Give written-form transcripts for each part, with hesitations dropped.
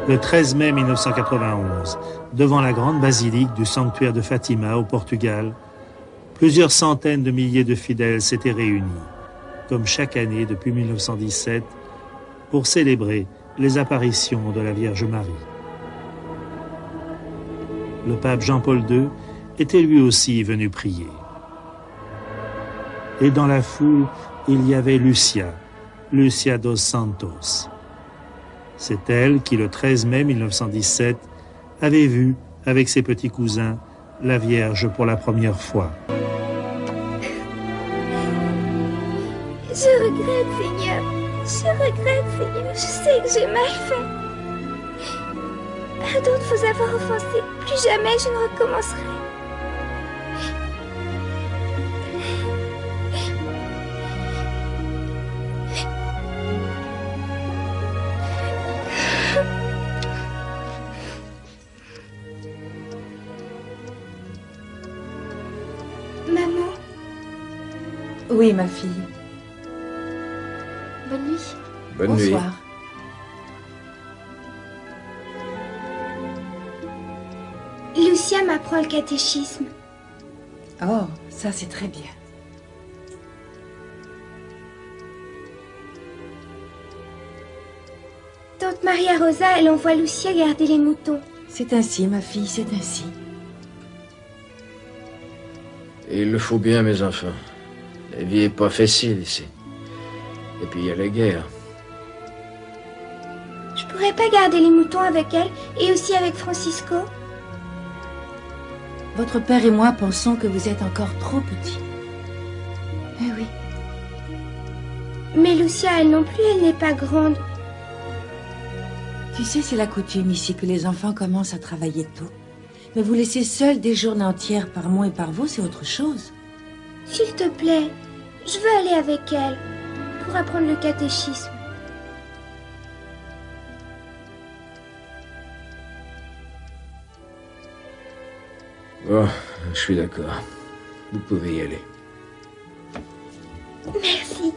Le 13 mai 1991, devant la grande basilique du sanctuaire de Fatima au Portugal, plusieurs centaines de milliers de fidèles s'étaient réunis, comme chaque année depuis 1917, pour célébrer les apparitions de la Vierge Marie. Le pape Jean-Paul II était lui aussi venu prier. Et dans la foule, il y avait Lucia dos Santos. C'est elle qui, le 13 mai 1917, avait vu, avec ses petits cousins, la Vierge pour la première fois. Je regrette, Seigneur. Je regrette, Seigneur. Je sais que j'ai mal fait. Pardon de vous avoir offensé. Plus jamais je ne recommencerai. Maman. Oui, ma fille. Bonne nuit. Bonne nuit. Bonsoir. Lucia m'apprend le catéchisme. Oh, ça c'est très bien. Tante Maria Rosa, elle envoie Lucia garder les moutons. C'est ainsi, ma fille, c'est ainsi. Et il le faut bien, mes enfants. La vie est pas facile ici. Et puis il y a la guerre. Je pourrais pas garder les moutons avec elle et aussi avec Francisco? Votre père et moi pensons que vous êtes encore trop petit. Eh oui. Mais Lucia, elle non plus, elle n'est pas grande. Tu sais, c'est la coutume ici que les enfants commencent à travailler tôt. Mais vous laisser seul des journées entières par mois et par vous, c'est autre chose. S'il te plaît, je veux aller avec elle pour apprendre le catéchisme. Bon, je suis d'accord. Vous pouvez y aller. Merci.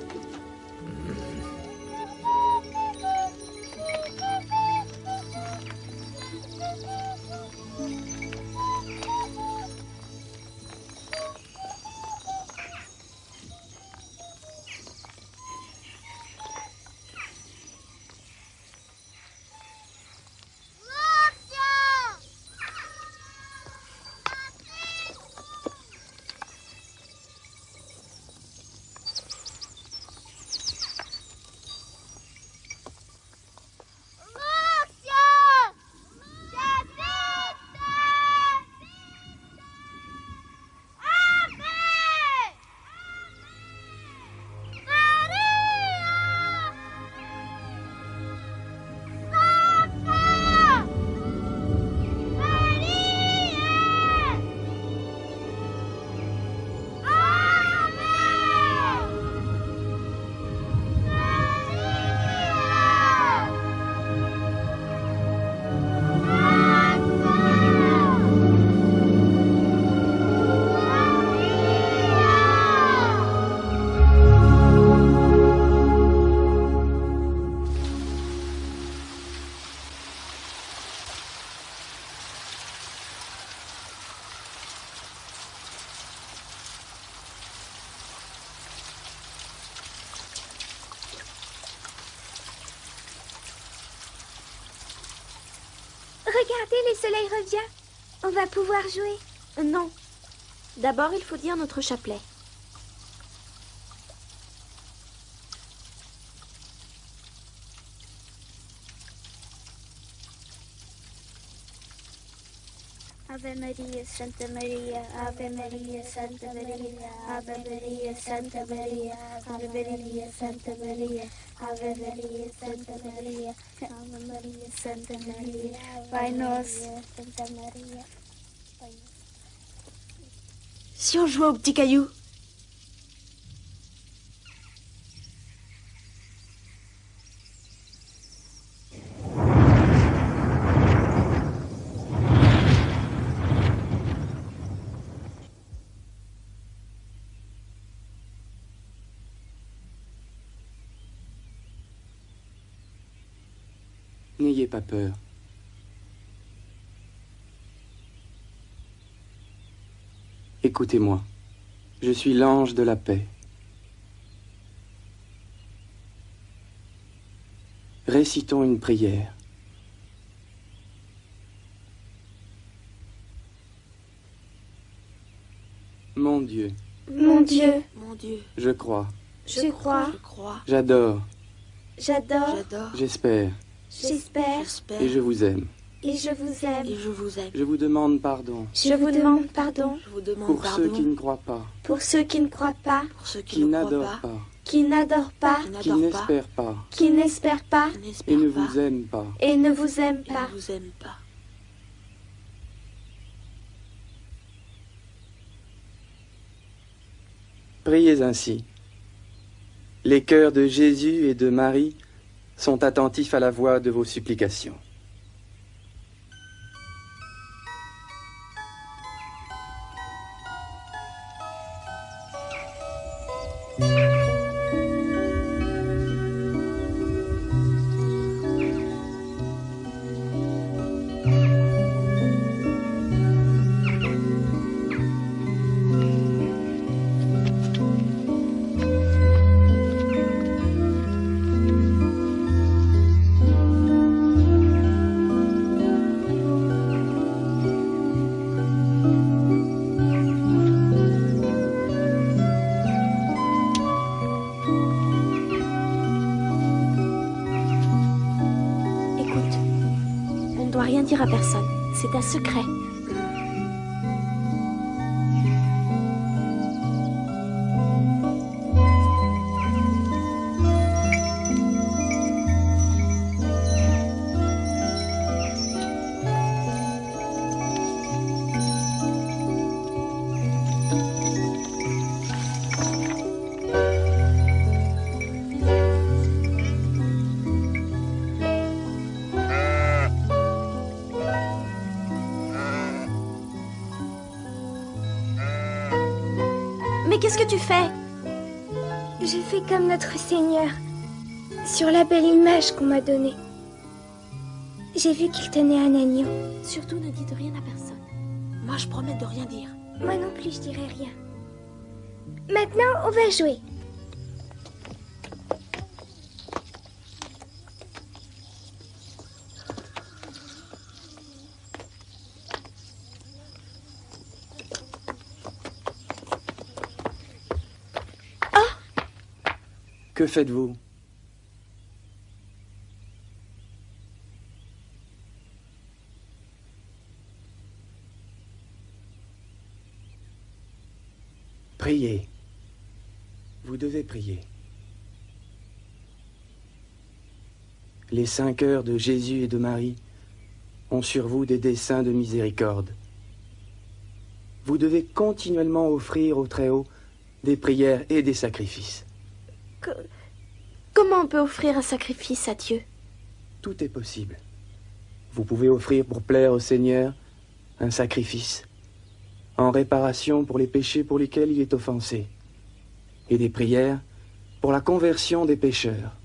Regardez, le soleil revient. On va pouvoir jouer. Non. D'abord, il faut dire notre chapelet. Ave Maria, Santa Maria, Ave Maria, Santa Maria, Ave Maria, Santa Maria, Ave Maria, Santa Maria, Ave Maria, Santa Maria, Ave Maria, Santa Maria, Pai Nosso, Santa Maria. Si on jouait au petit caillou. N'ayez pas peur. Écoutez-moi, je suis l'ange de la paix. Récitons une prière. Mon Dieu, Mon Dieu, Mon Dieu, je crois, je crois, je crois, j'adore, j'adore, j'adore, j'espère j'espère j'espère et je vous aime. et je vous aime. et je vous aime. Je vous demande pardon Je vous demande pardon Je vous demande pour pardon ceux qui ne croient pas, pour ceux qui ne croient pas, pour ceux qui qui ne croient n'adorent pas, pas, qui n'adorent pas, qui qui n'adorent pas, n'espèrent pas qui n'espèrent pas qui et n'espèrent ne pas, vous aiment pas. et ne vous aiment et pas. ne vous aiment pas. Priez ainsi. Les cœurs de Jésus et de Marie sont attentifs à la voix de vos supplications. Écoute, on ne doit rien dire à personne. C'est un secret. Mais qu'est-ce que tu fais? Je fais comme notre Seigneur, sur la belle image qu'on m'a donnée. J'ai vu qu'il tenait un agneau. Surtout ne dites rien à personne. Moi, je promets de rien dire. Moi non plus, je dirai rien. Maintenant, on va jouer. Que faites-vous? Priez. Vous devez prier. Les 5 heures de Jésus et de Marie ont sur vous des desseins de miséricorde. Vous devez continuellement offrir au Très-Haut des prières et des sacrifices. Comment on peut offrir un sacrifice à Dieu? Tout est possible. Vous pouvez offrir pour plaire au Seigneur un sacrifice, en réparation pour les péchés pour lesquels il est offensé, et des prières pour la conversion des pécheurs,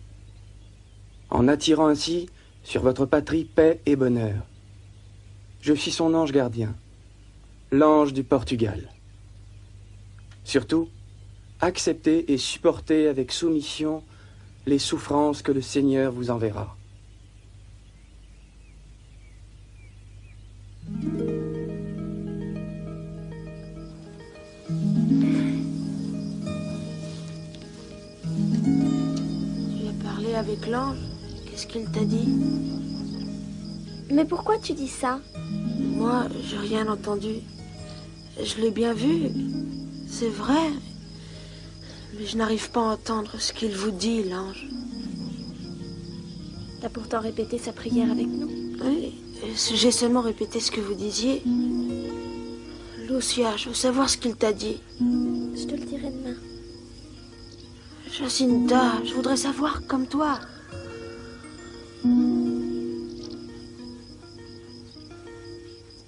en attirant ainsi sur votre patrie paix et bonheur. Je suis son ange gardien, l'ange du Portugal. Surtout, acceptez et supportez avec soumission les souffrances que le Seigneur vous enverra. Tu as parlé avec l'ange? Qu'est-ce qu'il t'a dit? Mais pourquoi tu dis ça? Moi, j'ai rien entendu. Je l'ai bien vu. C'est vrai. Mais je n'arrive pas à entendre ce qu'il vous dit, l'ange. T'as pourtant répété sa prière avec nous. Oui, j'ai seulement répété ce que vous disiez. Lucia, je veux savoir ce qu'il t'a dit. Je te le dirai demain. Jacinta, je voudrais savoir comme toi.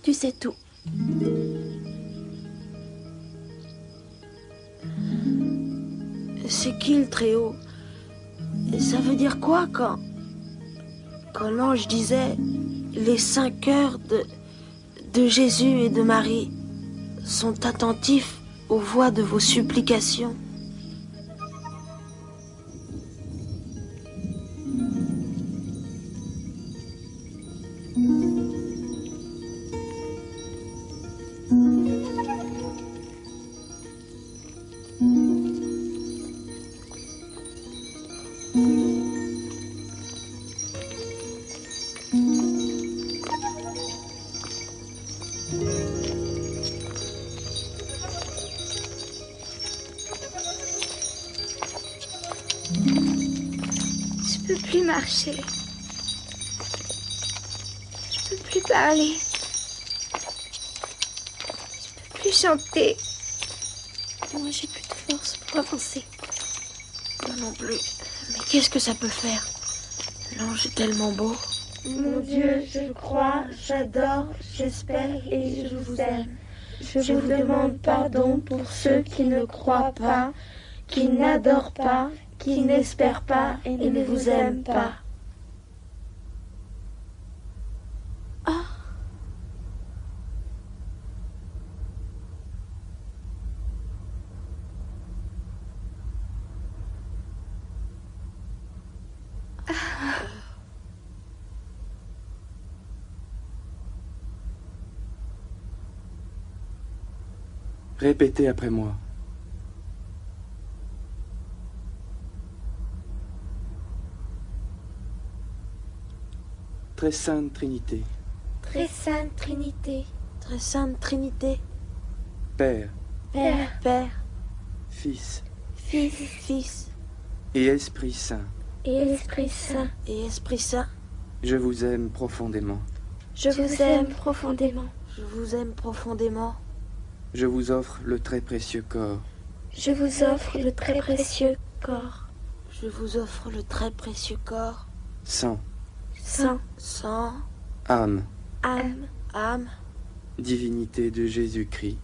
Tu sais tout. C'est qui le Très-Haut? Et ça veut dire quoi quand l'ange disait les 5 heures de Jésus et de Marie sont attentifs aux voix de vos supplications. Je peux plus marcher. Je peux plus parler. Je peux plus chanter. Moi, j'ai plus de force pour avancer. Moi non plus. Mais qu'est-ce que ça peut faire? L'ange est tellement beau. Mon Dieu, je crois, j'adore, j'espère et je vous aime. Je vous demande pardon pour ceux qui ne croient pas, qui n'adorent pas, qui n'espèrent pas et ne vous aiment pas. Ah! Répétez après moi. Très sainte Trinité, Très sainte Trinité, Très sainte Trinité, Père, Père, Père, Fils Fils Fils et Esprit Saint, et Esprit Saint, et Esprit Saint, je vous aime profondément. je vous aime profondément. je vous aime profondément. Je vous offre le très précieux corps, Je vous offre le très précieux corps, Je vous offre le très précieux corps, sang, sang, sang, âme, âme, âme, divinité de Jésus-Christ,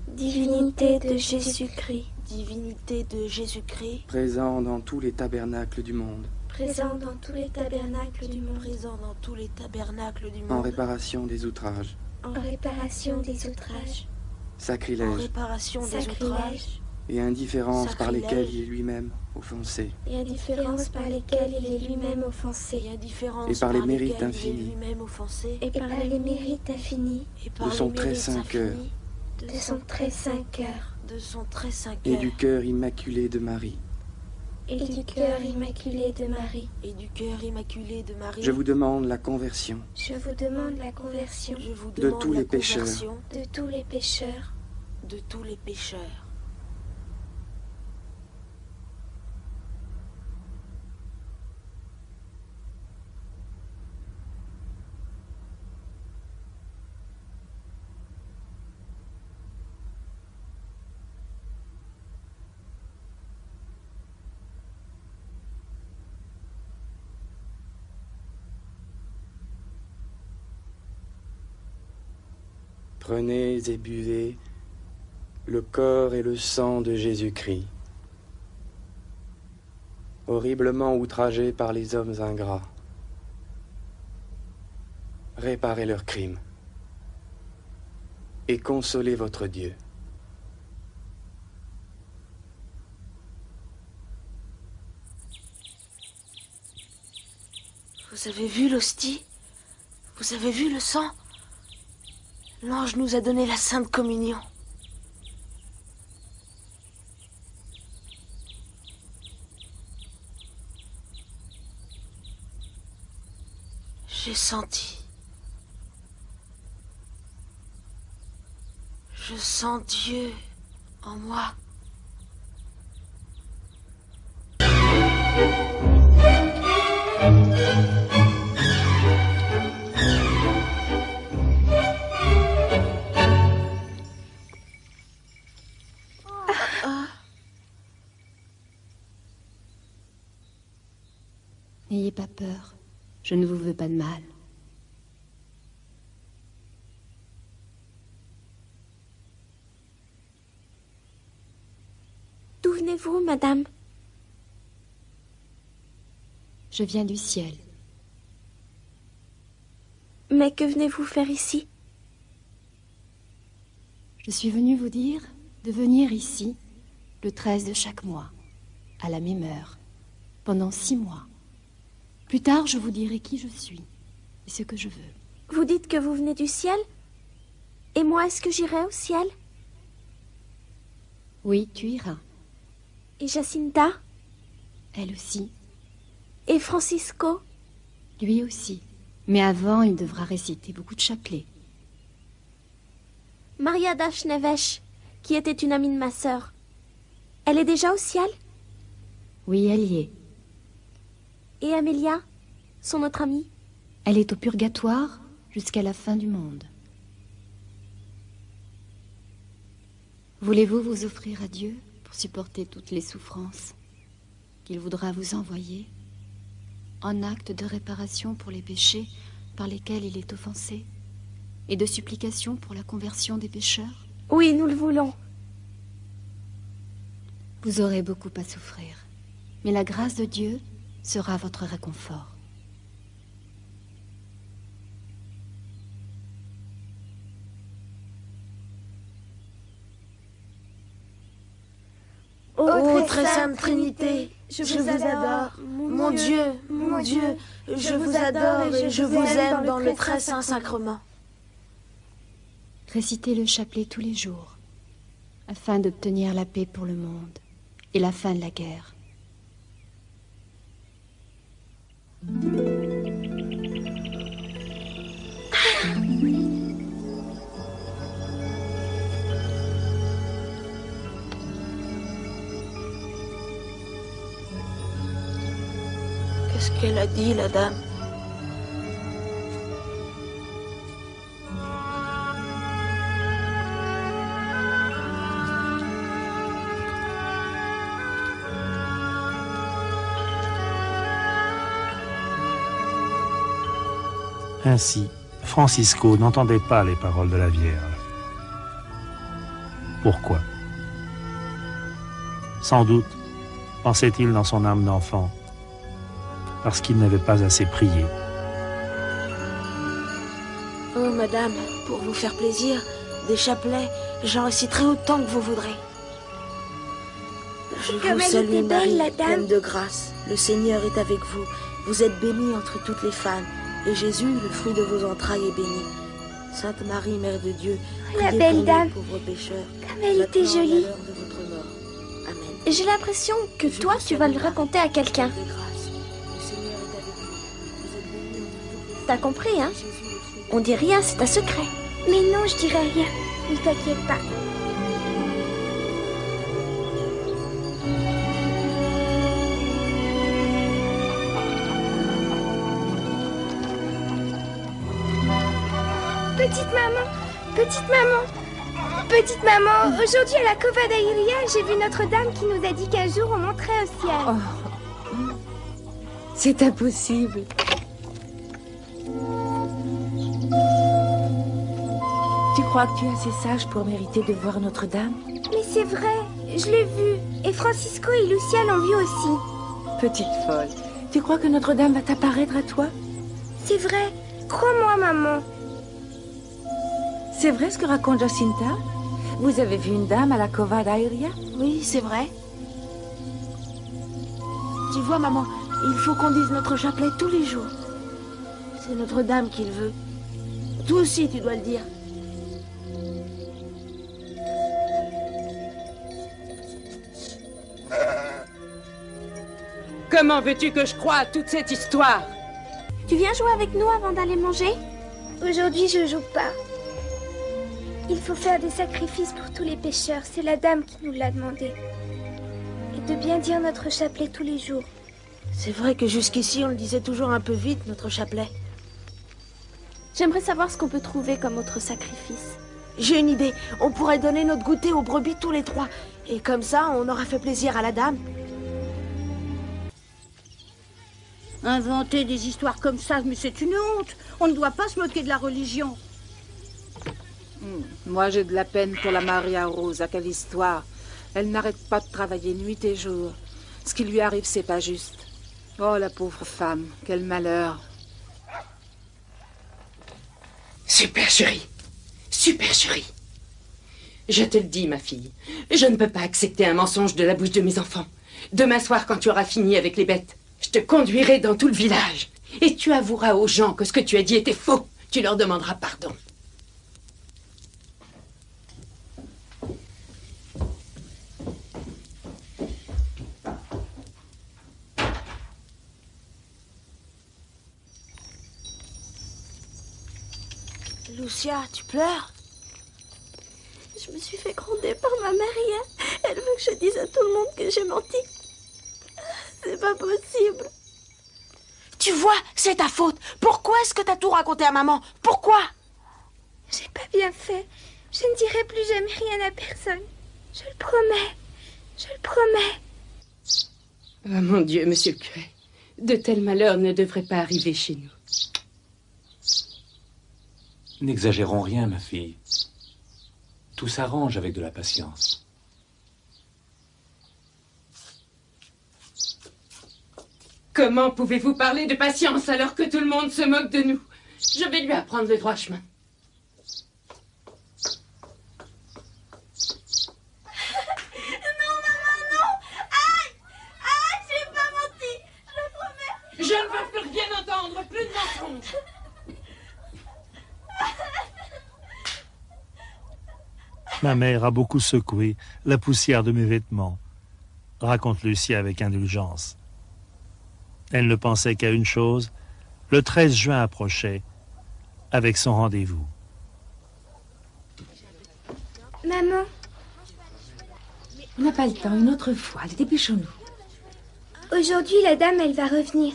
divinité de Jésus-Christ, divinité de Jésus-Christ, présent dans tous les tabernacles du monde, présent dans tous les tabernacles du monde, présent dans tous les tabernacles du en monde, réparation des outrages, en réparation des outrages, en sacrilèges réparation des outrages, sacrilèges et indifférences par Sacrilège. lesquelles il est lui-même offensé, et indifférences par lesquelles il est lui-même offensé, et indifférence Et par les mérites lesquelles il est infinis. lui-même offensé, et par les mérites infinis et par de son les très mérites saint cœur, infinis de son très saint cœur, de son très saint et cœur, du cœur immaculé de Marie. et du cœur immaculé de Marie. et du cœur immaculé de Marie. Je vous demande la conversion Je vous demande la conversion Je vous de demande tous la les pécheurs. conversion de tous les pécheurs, de tous les pécheurs. Prenez et buvez le corps et le sang de Jésus-Christ, horriblement outragé par les hommes ingrats. Réparez leurs crimes et consolez votre Dieu. Vous avez vu l'hostie? Vous avez vu le sang? L'ange nous a donné la Sainte Communion. J'ai senti. Je sens Dieu en moi. N'ayez pas peur, je ne vous veux pas de mal. D'où venez-vous, madame? Je viens du ciel. Mais que venez-vous faire ici? Je suis venue vous dire de venir ici le 13 de chaque mois, à la même heure, pendant 6 mois. Plus tard, je vous dirai qui je suis et ce que je veux. Vous dites que vous venez du ciel? Et moi, est-ce que j'irai au ciel? Oui, tu iras. Et Jacinta? Elle aussi. Et Francisco? Lui aussi. Mais avant, il devra réciter beaucoup de chapelets. Maria Dashnevesh, qui était une amie de ma sœur. Elle est déjà au ciel? Oui, elle y est. Et Amelia, son autre amie? Elle est au purgatoire jusqu'à la fin du monde. Voulez-vous vous offrir à Dieu pour supporter toutes les souffrances qu'il voudra vous envoyer en acte de réparation pour les péchés par lesquels il est offensé et de supplication pour la conversion des pécheurs? Oui, nous le voulons. Vous aurez beaucoup à souffrir, mais la grâce de Dieu sera votre réconfort. Ô très sainte Trinité, je vous adore. Mon Dieu, mon Dieu, je vous adore et je vous aime dans le très saint sacrement. Récitez le chapelet tous les jours, afin d'obtenir la paix pour le monde et la fin de la guerre. Qu'est-ce qu'elle a dit, la dame? Ainsi, Francisco n'entendait pas les paroles de la Vierge. Pourquoi? Sans doute, pensait-il dans son âme d'enfant, parce qu'il n'avait pas assez prié. Oh, madame, pour vous faire plaisir, des chapelets, j'en réciterai autant que vous voudrez. Je Comme vous elle salue, était belle, Marie, la dame. pleine de grâce. Le Seigneur est avec vous. Vous êtes bénie entre toutes les femmes. Et Jésus, le fruit de vos entrailles, est béni. Sainte Marie, Mère de Dieu, La priez belle pour dame. nous, pauvres pécheurs. Comme elle était maintenant et à jolie. l'heure de votre mort. Amen. J'ai l'impression que Je toi, vous tu vas le salue, raconter à quelqu'un. Marie, pleine de grâce. Le Seigneur est avec vous. Vous êtes bénie entre toutes les femmes. T'as compris, hein? Et Jésus, le fruit de On dit rien, c'est un secret. Mais non, je dirai rien. Ne t'inquiète pas. Petite maman, aujourd'hui à la Cova d'Airia, j'ai vu Notre-Dame qui nous a dit qu'un jour on monterait au ciel. Oh. C'est impossible. Tu crois que tu es assez sage pour mériter de voir Notre-Dame? Mais c'est vrai, je l'ai vu. Et Francisco et Lucia l'ont vu aussi. Petite folle, tu crois que Notre-Dame va t'apparaître à toi? C'est vrai, crois-moi maman. C'est vrai ce que raconte Jacinta? Vous avez vu une dame à la Cova d'Airia? Oui, c'est vrai. Tu vois, maman, il faut qu'on dise notre chapelet tous les jours. C'est Notre-Dame qui le veut. Toi aussi, tu dois le dire. Comment veux-tu que je croie à toute cette histoire? Tu viens jouer avec nous avant d'aller manger? Aujourd'hui, je joue pas. Il faut faire des sacrifices pour tous les pécheurs. C'est la dame qui nous l'a demandé. Et de bien dire notre chapelet tous les jours. C'est vrai que jusqu'ici, on le disait toujours un peu vite, notre chapelet. J'aimerais savoir ce qu'on peut trouver comme autre sacrifice. J'ai une idée. On pourrait donner notre goûter aux brebis tous les trois. Et comme ça, on aura fait plaisir à la dame. Inventer des histoires comme ça, mais c'est une honte. On ne doit pas se moquer de la religion. Moi, j'ai de la peine pour la Maria Rosa. Quelle histoire. Elle n'arrête pas de travailler nuit et jour. Ce qui lui arrive, c'est pas juste. Oh, la pauvre femme. Quel malheur. Super chérie. Super chérie. Je te le dis, ma fille, je ne peux pas accepter un mensonge de la bouche de mes enfants. Demain soir, quand tu auras fini avec les bêtes, je te conduirai dans tout le village. Et tu avoueras aux gens que ce que tu as dit était faux. Tu leur demanderas pardon. Lucia, tu pleures? Je me suis fait gronder par ma mère hier. Elle veut que je dise à tout le monde que j'ai menti. C'est pas possible. Tu vois, c'est ta faute. Pourquoi est-ce que t'as tout raconté à maman? Pourquoi? J'ai pas bien fait. Je ne dirai plus jamais rien à personne. Je le promets. Je le promets. Oh mon Dieu, monsieur le curé, de tels malheurs ne devraient pas arriver chez nous. N'exagérons rien, ma fille. Tout s'arrange avec de la patience. Comment pouvez-vous parler de patience alors que tout le monde se moque de nous? Je vais lui apprendre le droit chemin. Non, maman, non! Aïe! Aïe, j'ai pas menti! Je le promets! Je ne veux plus rien entendre, plus de mensonges! Ma mère a beaucoup secoué la poussière de mes vêtements, raconte Lucia avec indulgence. Elle ne pensait qu'à une chose, le 13 juin approchait, avec son rendez-vous. Maman. On n'a pas le temps, une autre fois, allez, dépêchons-nous. Aujourd'hui, la dame, elle va revenir.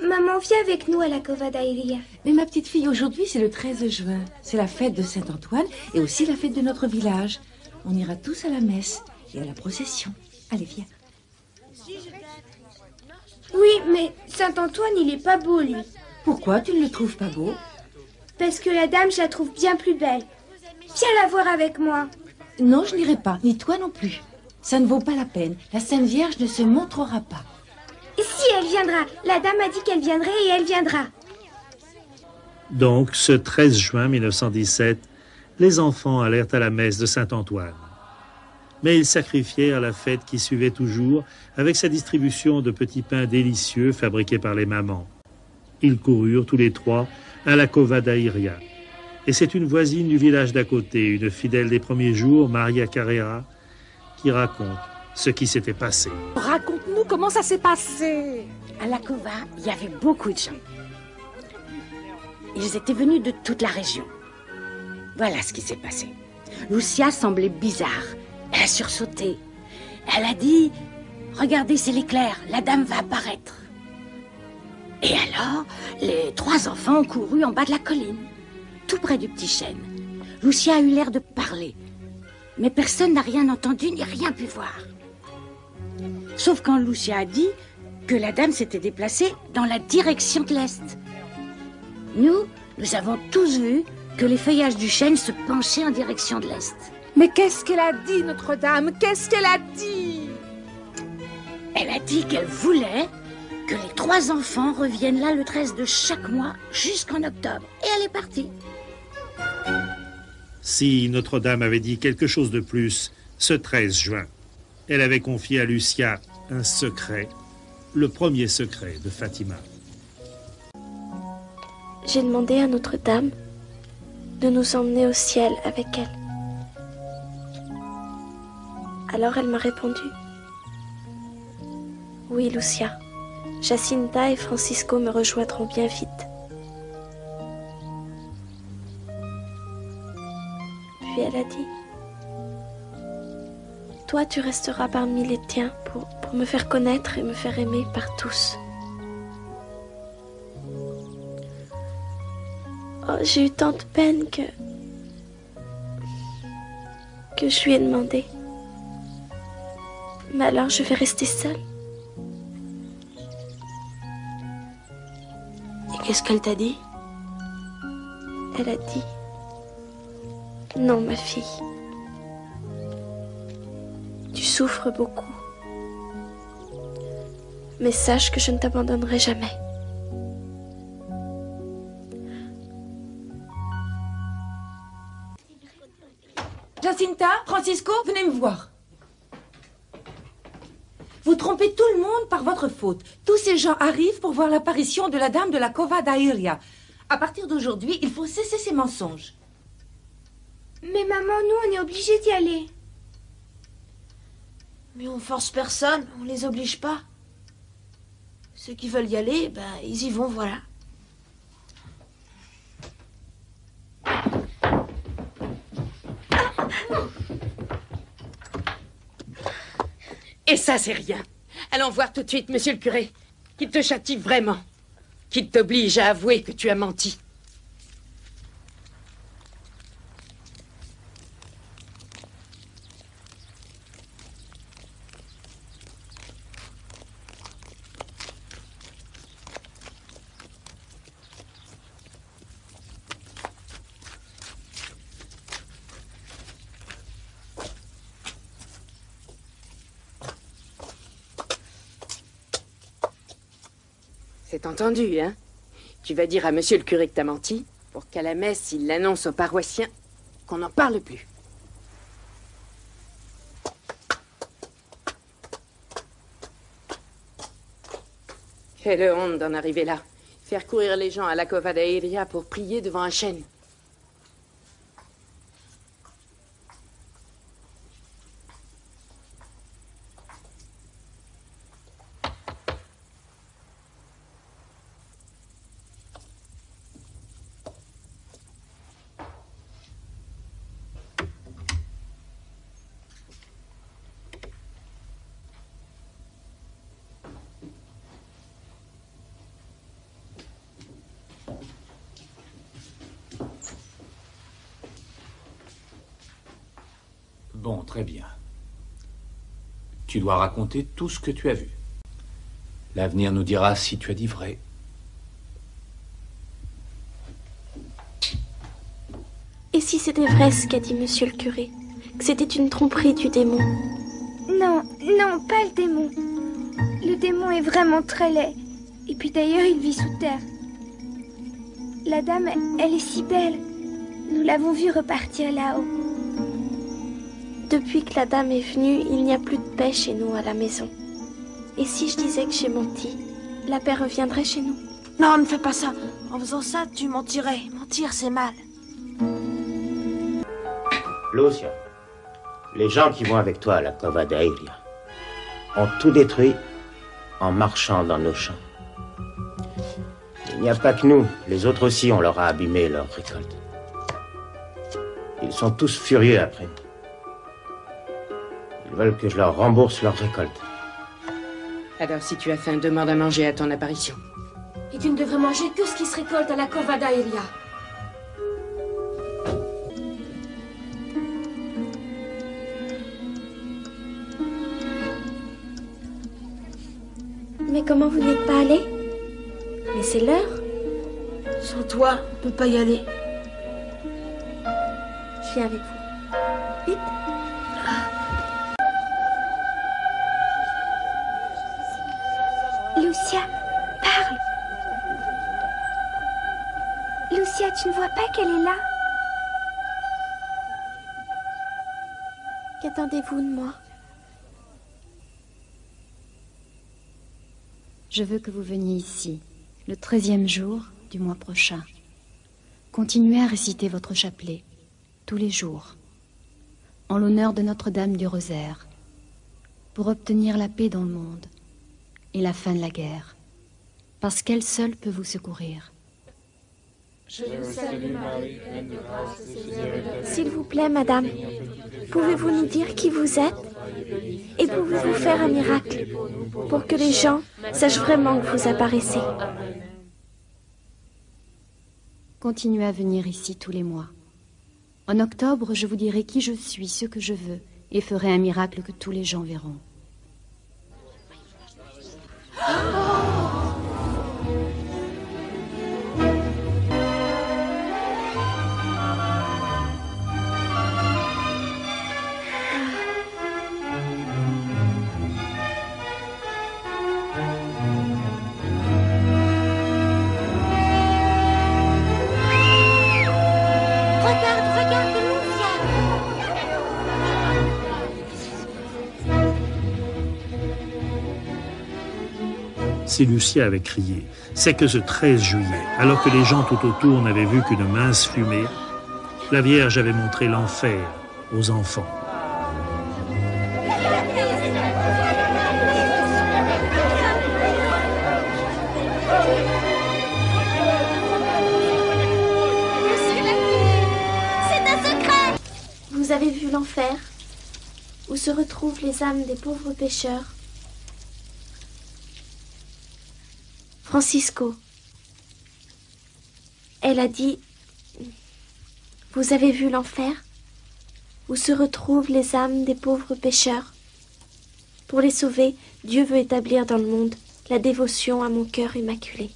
Maman, viens avec nous à la Covadairia. Mais ma petite fille, aujourd'hui, c'est le 13 juin. C'est la fête de Saint-Antoine et aussi la fête de notre village. On ira tous à la messe et à la procession. Allez, viens. Oui, mais Saint-Antoine, il est pas beau, lui. Pourquoi tu ne le trouves pas beau? Parce que la dame, je la trouve bien plus belle. Viens la voir avec moi. Non, je n'irai pas, ni toi non plus. Ça ne vaut pas la peine. La Sainte Vierge ne se montrera pas. Et si elle viendra? La dame a dit qu'elle viendrait et elle viendra. Donc, ce 13 juin 1917, les enfants allèrent à la messe de Saint-Antoine. Mais ils sacrifièrent la fête qui suivait toujours avec sa distribution de petits pains délicieux fabriqués par les mamans. Ils coururent tous les trois à la Covadairia. Et c'est une voisine du village d'à côté, une fidèle des premiers jours, Maria Carrera, qui raconte ce qui s'était passé. Raconte-nous comment ça s'est passé. À la Cova, il y avait beaucoup de gens. Ils étaient venus de toute la région. Voilà ce qui s'est passé. Lucia semblait bizarre. Elle a sursauté. Elle a dit « Regardez, c'est l'éclair, la dame va apparaître. » Et alors, les trois enfants ont couru en bas de la colline, tout près du petit chêne. Lucia a eu l'air de parler, mais personne n'a rien entendu ni rien pu voir. Sauf quand Lucia a dit que la dame s'était déplacée dans la direction de l'Est. Nous avons tous vu que les feuillages du chêne se penchaient en direction de l'Est. Mais qu'est-ce qu'elle a dit, Notre-Dame? Qu'est-ce qu'elle a dit? Elle a dit qu'elle voulait que les trois enfants reviennent là le 13 de chaque mois jusqu'en octobre. Et elle est partie. Si Notre-Dame avait dit quelque chose de plus, ce 13 juin, elle avait confié à Lucia un secret, le premier secret de Fatima. J'ai demandé à Notre-Dame de nous emmener au ciel avec elle. Alors elle m'a répondu. Oui, Lucia, Jacinta et Francisco me rejoindront bien vite. Puis elle a dit, toi tu resteras parmi les tiens pour me faire connaître et me faire aimer par tous. Oh, j'ai eu tant de peine que je lui ai demandé. Mais alors je vais rester seule. Et qu'est-ce qu'elle t'a dit? Elle a dit, non ma fille, tu souffres beaucoup. Mais sache que je ne t'abandonnerai jamais. Jacinta, Francisco, venez me voir. Vous trompez tout le monde par votre faute. Tous ces gens arrivent pour voir l'apparition de la dame de la Cova d'Airia. À partir d'aujourd'hui, il faut cesser ces mensonges. Mais maman, nous, on est obligés d'y aller. Mais on force personne, on les oblige pas. Ceux qui veulent y aller, ben, ils y vont, voilà. Et ça, c'est rien. Allons voir tout de suite, monsieur le curé. Qu'il te châtie vraiment. Qu'il t'oblige à avouer que tu as menti. C'est entendu, hein? Tu vas dire à monsieur le curé que t'as menti, pour qu'à la messe, il l'annonce aux paroissiens qu'on n'en parle plus. Quelle honte d'en arriver là. Faire courir les gens à la Cova d'Airia pour prier devant un chêne. Bon, très bien. Tu dois raconter tout ce que tu as vu. L'avenir nous dira si tu as dit vrai. Et si c'était vrai ce qu'a dit monsieur le curé? Que c'était une tromperie du démon? Non, non, pas le démon. Le démon est vraiment très laid. Et puis d'ailleurs, il vit sous terre. La dame, elle est si belle. Nous l'avons vue repartir là-haut. Depuis que la dame est venue, il n'y a plus de paix chez nous à la maison. Et si je disais que j'ai menti, la paix reviendrait chez nous? Non, ne fais pas ça. En faisant ça, tu mentirais. Mentir, c'est mal. Lucia, les gens qui vont avec toi à la Cova d'Airia ont tout détruit en marchant dans nos champs. Il n'y a pas que nous, les autres aussi, on leur a abîmé leur récolte. Ils sont tous furieux après nous. Ils veulent que je leur rembourse leur récolte. Alors, si tu as faim, demande à manger à ton apparition. Et tu ne devrais manger que ce qui se récolte à la Cova d'Airia. Mais comment vous n'êtes pas allé? Mais c'est l'heure. Sans toi, on ne peut pas y aller. Je viens avec vous. Vite. Lucia, parle. Lucia, tu ne vois pas qu'elle est là? Qu'attendez-vous de moi? Je veux que vous veniez ici, le 13e jour du mois prochain. Continuez à réciter votre chapelet, tous les jours, en l'honneur de Notre-Dame du Rosaire, pour obtenir la paix dans le monde et la fin de la guerre, parce qu'elle seule peut vous secourir. Je vous salue Marie, pleine de grâce, le Seigneur est avec vous. S'il vous plaît, madame, pouvez-vous nous dire qui vous êtes? Et pouvez-vous faire un miracle pour que les gens sachent vraiment que vous apparaissez? Continuez à venir ici tous les mois. En octobre, je vous dirai qui je suis, ce que je veux, et ferai un miracle que tous les gens verront. Regarde, Lucia. si Lucia avait crié, c'est que ce 13 juillet, alors que les gens tout autour n'avaient vu qu'une mince fumée, la Vierge avait montré l'enfer aux enfants. Vous avez vu l'enfer, où se retrouvent les âmes des pauvres pécheurs. Francisco, elle a dit, vous avez vu l'enfer, où se retrouvent les âmes des pauvres pécheurs. Pour les sauver, Dieu veut établir dans le monde la dévotion à mon cœur immaculé.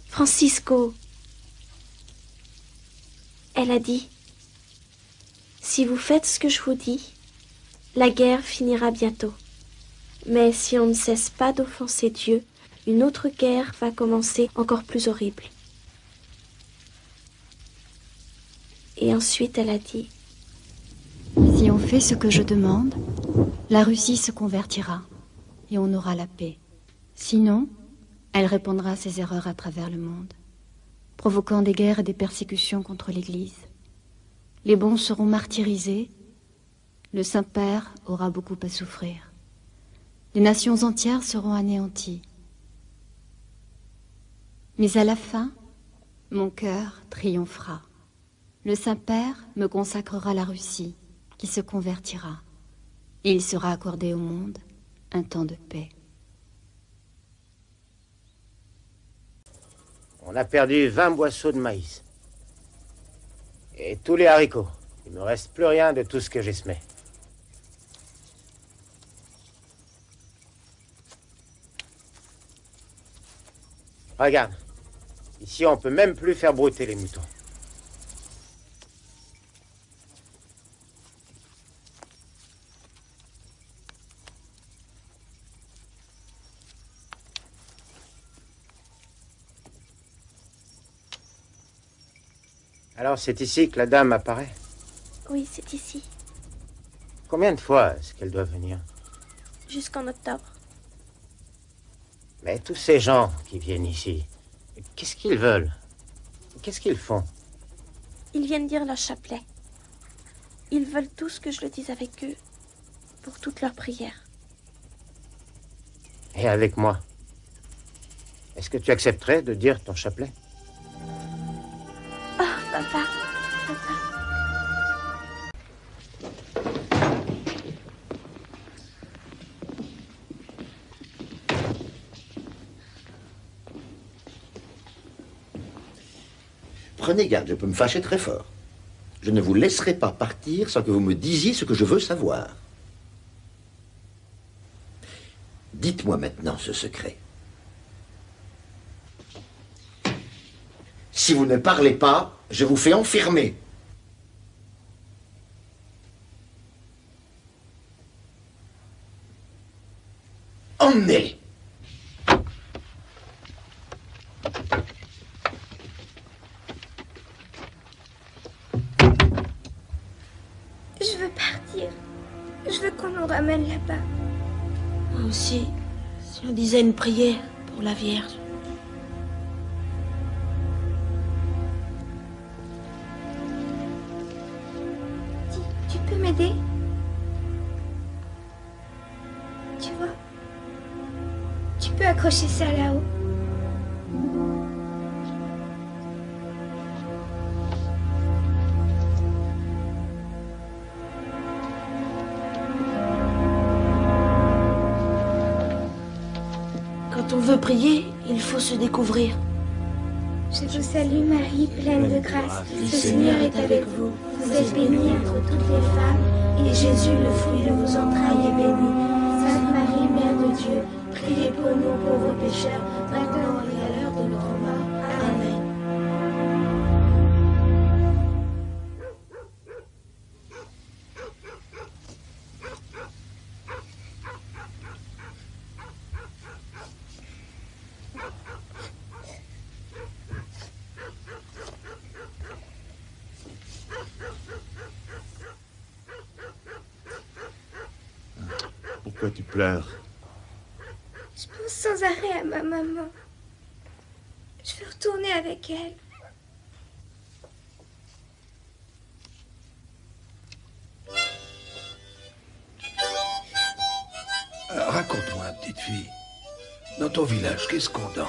Francisco, elle a dit, si vous faites ce que je vous dis, la guerre finira bientôt. Mais si on ne cesse pas d'offenser Dieu, une autre guerre va commencer encore plus horrible. Et ensuite elle a dit, si on fait ce que je demande, la Russie se convertira et on aura la paix. Sinon, elle répandra ses erreurs à travers le monde, provoquant des guerres et des persécutions contre l'Église. Les bons seront martyrisés, le Saint-Père aura beaucoup à souffrir. Les nations entières seront anéanties. Mais à la fin, mon cœur triomphera. Le Saint-Père me consacrera la Russie, qui se convertira, et il sera accordé au monde un temps de paix. On a perdu 20 boisseaux de maïs. Et tous les haricots. Il ne me reste plus rien de tout ce que j'ai semé. Regarde. Ici, on peut même plus faire brouter les moutons. Alors, c'est ici que la dame apparaît? oui, c'est ici, Combien de fois est-ce qu'elle doit venir? jusqu'en octobre. Mais tous ces gens qui viennent ici, qu'est-ce qu'ils veulent? Qu'est-ce qu'ils font? Ils viennent dire leur chapelet. Ils veulent tous que je le dise avec eux pour toutes leurs prières. Et avec moi? Est-ce que tu accepterais de dire ton chapelet? Oh, papa, papa. Prenez garde, je peux me fâcher très fort. Je ne vous laisserai pas partir sans que vous me disiez ce que je veux savoir. Dites-moi maintenant ce secret. Si vous ne parlez pas, je vous fais enfermer. Emmenez-les. Je veux partir. Je veux qu'on nous ramène là-bas. Moi aussi, si on disait une prière pour la Vierge. Tu peux m'aider? Tu vois? Tu peux accrocher ça là-haut. Quand on veut prier, il faut se découvrir. Je vous salue Marie, pleine de grâce. Le Seigneur est avec vous. Vous êtes bénie entre toutes les femmes, et Jésus, le fruit de vos entrailles, est béni. Sainte Marie, Mère de Dieu, priez pour nous pauvres pécheurs, maintenant et à l'heure de notre mort. Amen. Pourquoi tu pleures? Je pense sans sans arrêt à ma maman. Je veux retourner avec elle. Raconte-moi, petite fille. Dans ton village, qu'est-ce qu'on danse?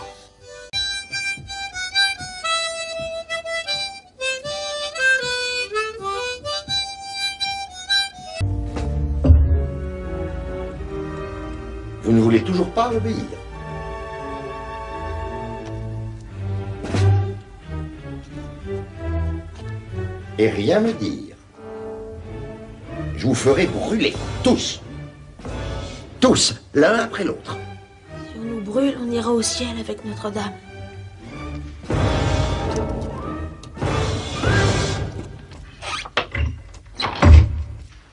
Vous ne voulez toujours pas obéir. Et rien me dire. Je vous ferai brûler, tous. Tous, l'un après l'autre. Si on nous brûle, on ira au ciel avec Notre-Dame.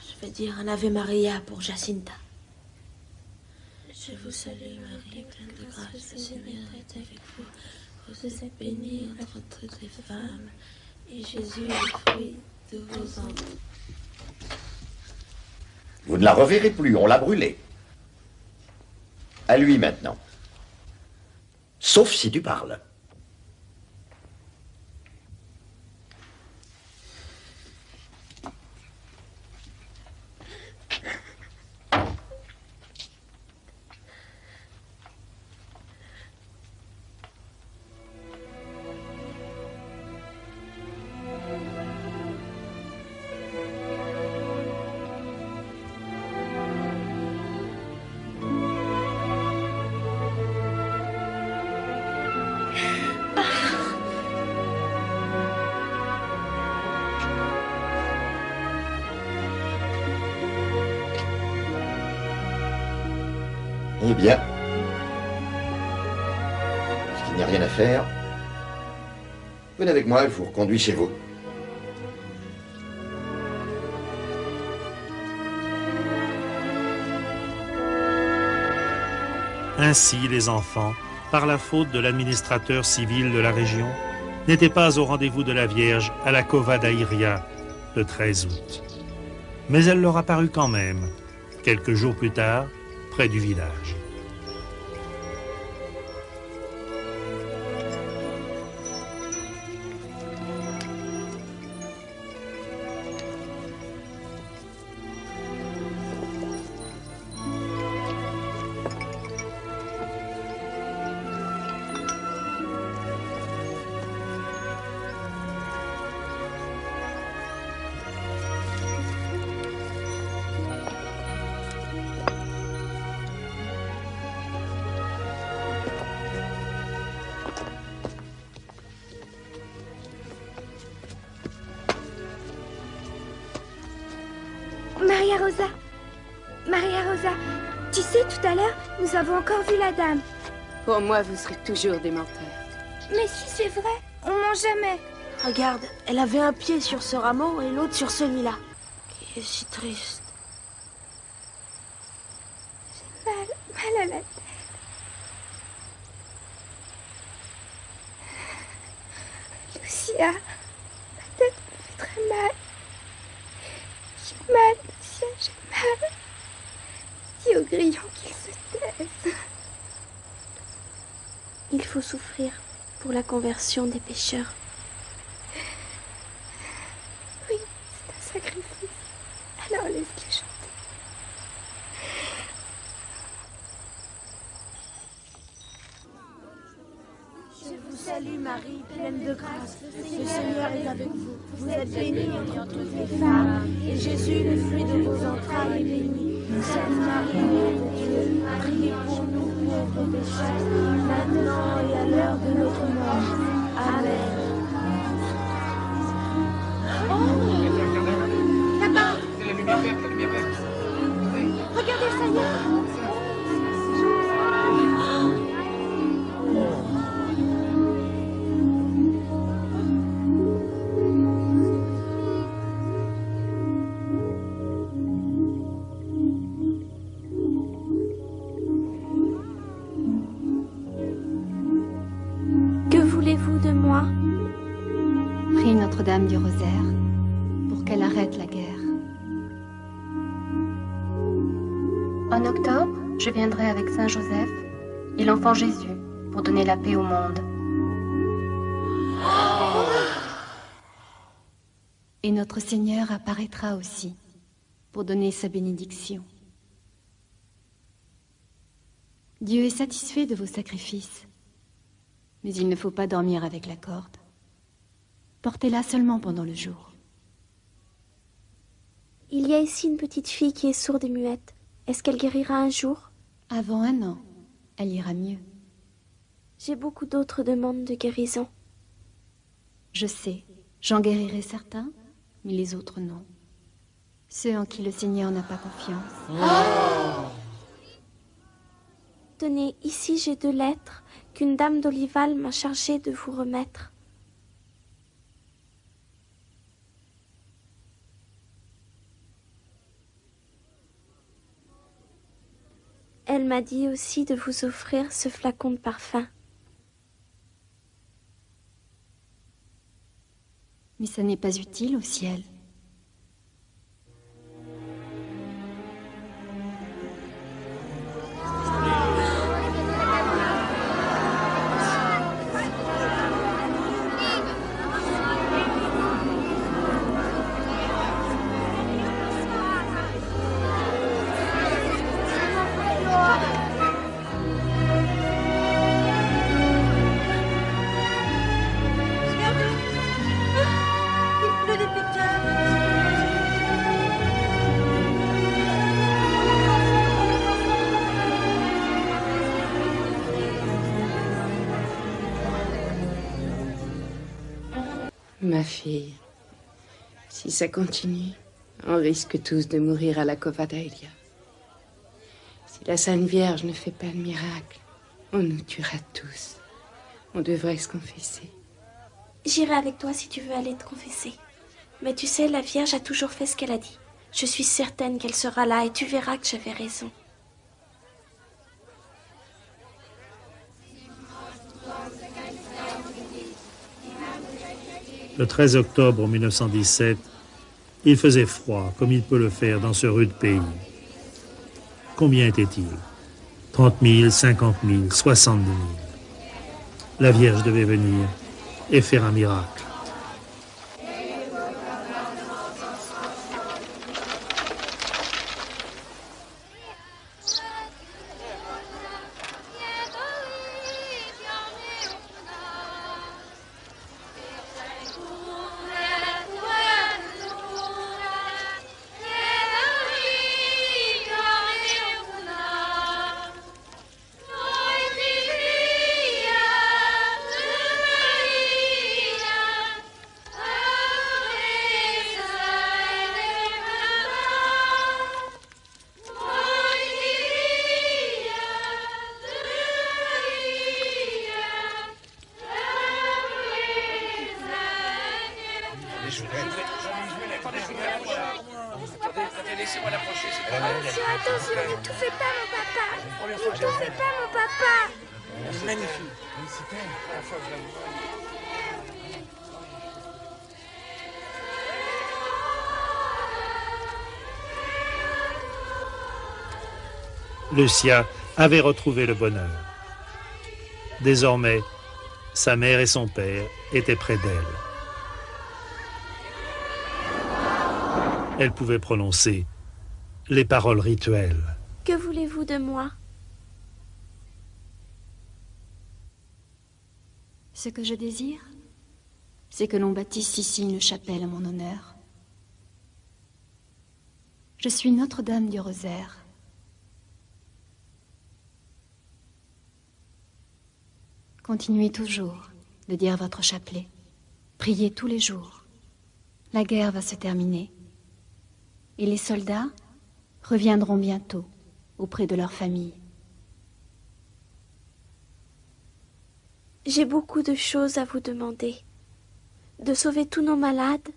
Je vais dire un Ave Maria pour Jacinta. Je vous salue Marie, pleine de grâce, le Seigneur est avec vous. Vous êtes bénie entre toutes les femmes, et Jésus est le fruit de vos entrailles. Vous ne la reverrez plus, on l'a brûlée. À lui maintenant. Sauf si tu parles. Eh bien, puisqu'il n'y a rien à faire, venez avec moi, je vous reconduis chez vous. Ainsi, les enfants, par la faute de l'administrateur civil de la région, n'étaient pas au rendez-vous de la Vierge à la Cova d'Airia le 13 août. Mais elle leur apparut quand même, quelques jours plus tard, près du village. Maria Rosa, tu sais, tout à l'heure, nous avons encore vu la dame. Pour moi, vous serez toujours des menteurs. Mais si c'est vrai, on ment jamais. Regarde, elle avait un pied sur ce rameau et l'autre sur celui-là. Qui est si triste. J'ai mal à la tête. Lucia, ma tête me fait très mal. J'ai mal, Lucia, j'ai mal. Dis au grillon qu'il se taise. Il faut souffrir pour la conversion des pécheurs. Oui, c'est un sacrifice. Alors laisse-les chanter. Je vous salue Marie, pleine de grâce. Le Seigneur est avec vous. Vous êtes bénie entre toutes les femmes, et Jésus, le fruit de vos entrailles, est béni. Sainte Marie, Mère de Dieu, priez pour nous pauvres pécheurs, maintenant et à l'heure de notre mort. Amen. Oh, là-bas. C'est la lumière verte, la lumière verte. Regardez le Seigneur. Notre-Dame du Rosaire pour qu'elle arrête la guerre. En octobre, je viendrai avec Saint Joseph et l'enfant Jésus pour donner la paix au monde. Et notre Seigneur apparaîtra aussi pour donner sa bénédiction. Dieu est satisfait de vos sacrifices, mais il ne faut pas dormir avec la corde. Portez-la seulement pendant le jour. Il y a ici une petite fille qui est sourde et muette. Est-ce qu'elle guérira un jour? Avant 1 an, elle ira mieux. J'ai beaucoup d'autres demandes de guérison. Je sais, j'en guérirai certains, mais les autres non. Ceux en qui le Seigneur n'a pas confiance. Oh! Tenez, ici j'ai 2 lettres qu'une dame d'Olival m'a chargé de vous remettre. Elle m'a dit aussi de vous offrir ce flacon de parfum. Mais ça n'est pas utile au ciel. Ma fille, si ça continue, on risque tous de mourir à la Cova d'Aïlia. Si la Sainte Vierge ne fait pas le miracle, on nous tuera tous. On devrait se confesser. J'irai avec toi si tu veux aller te confesser. Mais tu sais, la Vierge a toujours fait ce qu'elle a dit. Je suis certaine qu'elle sera là et tu verras que j'avais raison. Le 13 octobre 1917, il faisait froid, comme il peut le faire dans ce rude pays. Combien était-il? 30 000, 50 000, 70 000. La Vierge devait venir et faire un miracle. Attention, ne tout fais pas, mon papa. Ne tout fais pas, mon papa. Magnifique. Lucia avait retrouvé le bonheur. Désormais, sa mère et son père étaient près d'elle. Elle pouvait prononcer les paroles rituelles. Que voulez-vous de moi? Ce que je désire, c'est que l'on bâtisse ici une chapelle à mon honneur. Je suis Notre-Dame du Rosaire. Continuez toujours de dire votre chapelet. Priez tous les jours. La guerre va se terminer. Et les soldats reviendront bientôt auprès de leur famille. J'ai beaucoup de choses à vous demander. De sauver tous nos malades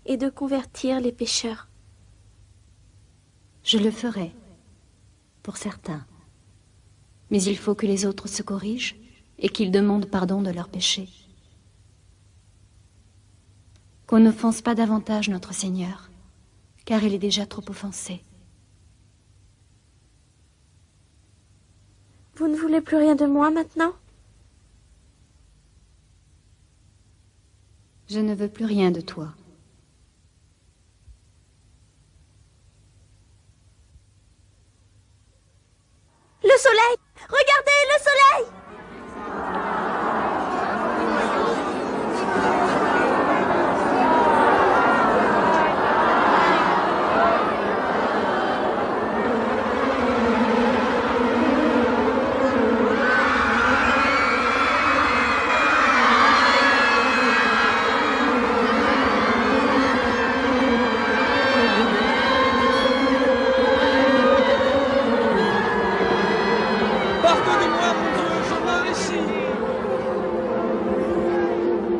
et de convertir les pécheurs. Je le ferai, pour certains. Mais il faut que les autres se corrigent et qu'ils demandent pardon de leurs péchés. Qu'on n'offense pas davantage notre Seigneur, car il est déjà trop offensé. Vous ne voulez plus rien de moi maintenant? Je ne veux plus rien de toi. Le soleil! Regardez, le soleil! Pardonnez-moi, mon Dieu, je meurs ici.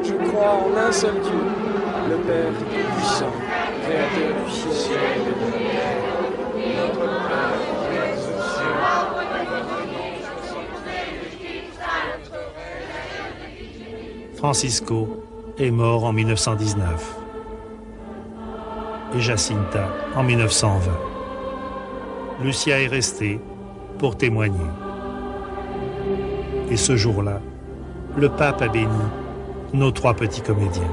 Je crois en un seul Dieu, le Père Tout-Puissant, Créateur du ciel et de la terre. Notre Père qui es aux cieux. Francisco est mort en 1919 et Jacinta en 1920. Lucia est restée pour témoigner. Et ce jour-là, le pape a béni nos 3 petits comédiens.